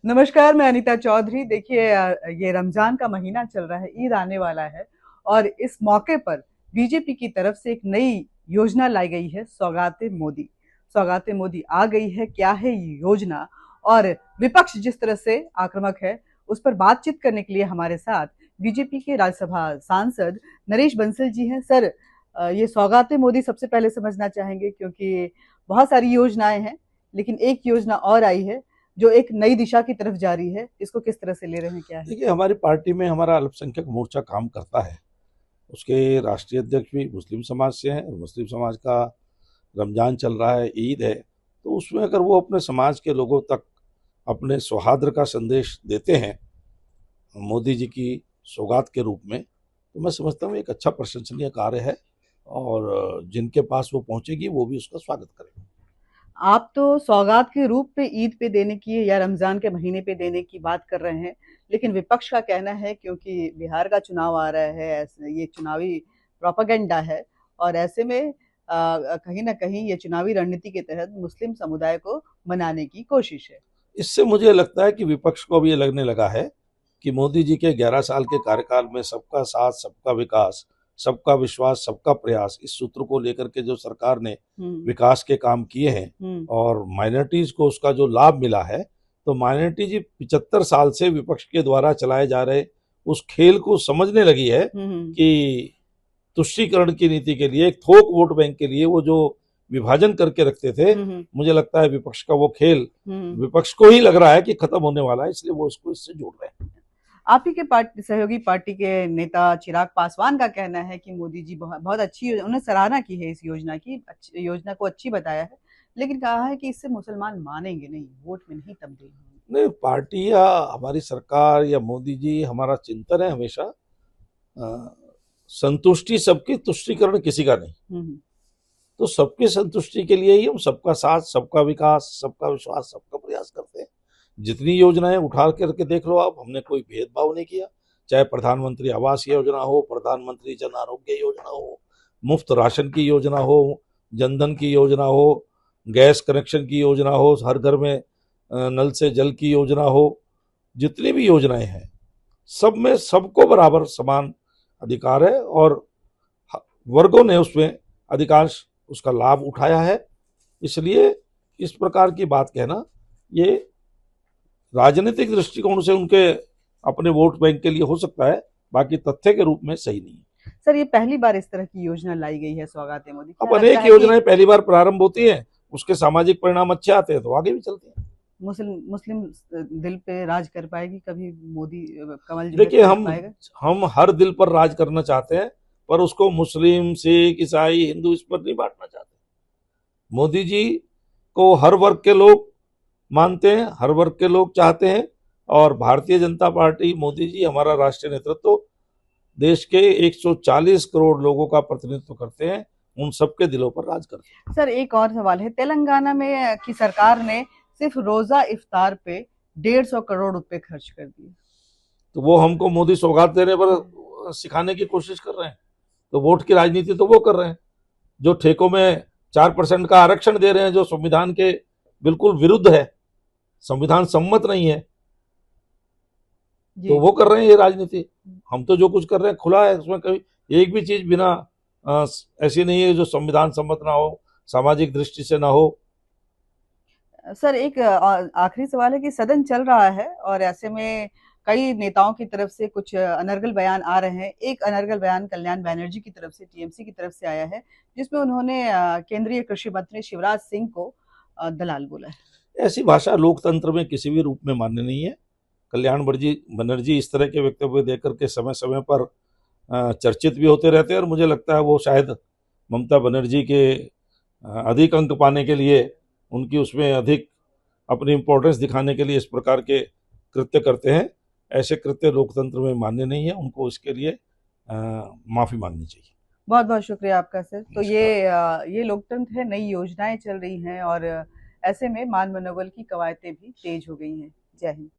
नमस्कार, मैं अनीता चौधरी। देखिए ये रमज़ान का महीना चल रहा है, ईद आने वाला है और इस मौके पर बीजेपी की तरफ से एक नई योजना लाई गई है, सौगाते मोदी। सौगाते मोदी आ गई है, क्या है ये योजना और विपक्ष जिस तरह से आक्रामक है, उस पर बातचीत करने के लिए हमारे साथ बीजेपी के राज्यसभा सांसद नरेश बंसल जी हैं। सर, ये सौगाते मोदी सबसे पहले समझना चाहेंगे क्योंकि बहुत सारी योजनाएँ हैं, लेकिन एक योजना और आई है जो एक नई दिशा की तरफ जा रही है। इसको किस तरह से ले रहे हैं, क्या है? देखिए, हमारी पार्टी में हमारा अल्पसंख्यक मोर्चा काम करता है। उसके राष्ट्रीय अध्यक्ष भी मुस्लिम समाज से हैं और मुस्लिम समाज का रमज़ान चल रहा है, ईद है, तो उसमें अगर वो अपने समाज के लोगों तक अपने सौहार्द का संदेश देते हैं मोदी जी की सौगात के रूप में, तो मैं समझता हूँ एक अच्छा प्रशंसनीय कार्य है और जिनके पास वो पहुँचेगी वो भी उसका स्वागत करेंगे। आप तो सौगात के रूप में ईद पे देने की या रमज़ान के महीने पे देने की बात कर रहे हैं, लेकिन विपक्ष का कहना है क्योंकि बिहार का चुनाव आ रहा है, ऐसे ये चुनावी प्रोपेगेंडा है और ऐसे में कहीं न कहीं ये चुनावी रणनीति के तहत मुस्लिम समुदाय को मनाने की कोशिश है। इससे मुझे लगता है कि विपक्ष को अब ये लगने लगा है कि मोदी जी के 11 साल के कार्यकाल में सबका साथ, सबका विकास, सबका विश्वास, सबका प्रयास, इस सूत्र को लेकर के जो सरकार ने विकास के काम किए हैं और माइनॉरिटीज को उसका जो लाभ मिला है, तो माइनॉरिटीज 75 साल से विपक्ष के द्वारा चलाए जा रहे उस खेल को समझने लगी है कि तुष्टीकरण की नीति के लिए, एक थोक वोट बैंक के लिए वो जो विभाजन करके रखते थे, मुझे लगता है विपक्ष का वो खेल विपक्ष को ही लग रहा है कि खत्म होने वाला है, इसलिए वो इसको इससे जोड़ रहे हैं। आप ही के सहयोगी पार्टी के नेता चिराग पासवान का कहना है कि मोदी जी बहुत अच्छी, उन्होंने सराहना की है इस योजना की, योजना को अच्छी बताया है, लेकिन कहा है कि इससे मुसलमान मानेंगे नहीं, वोट में नहीं तब्दील होंगे। नहीं, पार्टी या हमारी सरकार या मोदी जी, हमारा चिंतन है हमेशा संतुष्टि सबकी, तुष्टीकरण किसी का नहीं। तो सबकी संतुष्टि के लिए ही हम सबका साथ, सबका विकास, सबका विश्वास, सबका प्रयास करते हैं। जितनी योजनाएं उठा करके देख लो आप, हमने कोई भेदभाव नहीं किया, चाहे प्रधानमंत्री आवास योजना हो, प्रधानमंत्री जन आरोग्य योजना हो, मुफ्त राशन की योजना हो, जनधन की योजना हो, गैस कनेक्शन की योजना हो, हर घर में नल से जल की योजना हो, जितनी भी योजनाएं हैं सब में सबको बराबर समान अधिकार है और वर्गों ने उसमें अधिकांश उसका लाभ उठाया है। इसलिए इस प्रकार की बात कहना ये राजनीतिक दृष्टिकोण से उनके अपने वोट बैंक के लिए हो सकता है, बाकी तथ्य के रूप में सही नहीं है। सर, ये पहली बार इस तरह की योजना लाई गई है सौगाते मोदी। अब अनेक योजनाएं पहली बार प्रारंभ होती हैं, उसके सामाजिक परिणाम अच्छे आते हैं तो आगे भी चलते हैं। मुस्लिम दिल पे राज कर पाएगी कभी मोदी, कमल जी? देखिए, हम हर दिल पर राज करना चाहते हैं, पर उसको मुस्लिम, सिख, ईसाई, हिंदू इस पर नहीं बांटना चाहते। मोदी जी को हर वर्ग के लोग मानते हैं, हर वर्ग के लोग चाहते हैं और भारतीय जनता पार्टी, मोदी जी, हमारा राष्ट्रीय नेतृत्व देश के 140 करोड़ लोगों का प्रतिनिधित्व करते हैं, उन सबके दिलों पर राज करते हैं। सर, एक और सवाल है, तेलंगाना में की सरकार ने सिर्फ रोजा इफ्तार पे 150 करोड़ रुपए खर्च कर दिए, तो वो हमको मोदी सौगात देने पर सिखाने की कोशिश कर रहे हैं। तो वोट की राजनीति तो वो कर रहे हैं जो ठेकों में 4% का आरक्षण दे रहे हैं, जो संविधान के बिल्कुल विरुद्ध है, संविधान सम्मत नहीं है, तो वो कर रहे हैं ये राजनीति। हम तो जो कुछ कर रहे हैं खुला है, उसमें कभी एक भी चीज बिना ऐसी नहीं है जो संविधान सम्मत ना हो, सामाजिक दृष्टि से ना हो। सर, एक आखिरी सवाल है कि सदन चल रहा है और ऐसे में कई नेताओं की तरफ से कुछ अनर्गल बयान आ रहे हैं। एक अनर्गल बयान कल्याण बैनर्जी की तरफ से, टीएमसी की तरफ से आया है, जिसमें उन्होंने केंद्रीय कृषि मंत्री शिवराज सिंह को दलाल बोला है। ऐसी भाषा लोकतंत्र में किसी भी रूप में मान्य नहीं है। कल्याण बनर्जी इस तरह के वक्तव्य देकर के समय समय पर चर्चित भी होते रहते हैं और मुझे लगता है वो शायद ममता बनर्जी के अधिक अंक पाने के लिए, उनकी उसमें अधिक अपनी इम्पोर्टेंस दिखाने के लिए इस प्रकार के कृत्य करते हैं। ऐसे कृत्य लोकतंत्र में मान्य नहीं है, उनको इसके लिए माफी मांगनी चाहिए। बहुत बहुत शुक्रिया आपका सर। तो ये लोकतंत्र है, नई योजनाएं चल रही हैं और ऐसे में मान मनोबल की कवायदें भी तेज हो गई हैं। जय हिंद।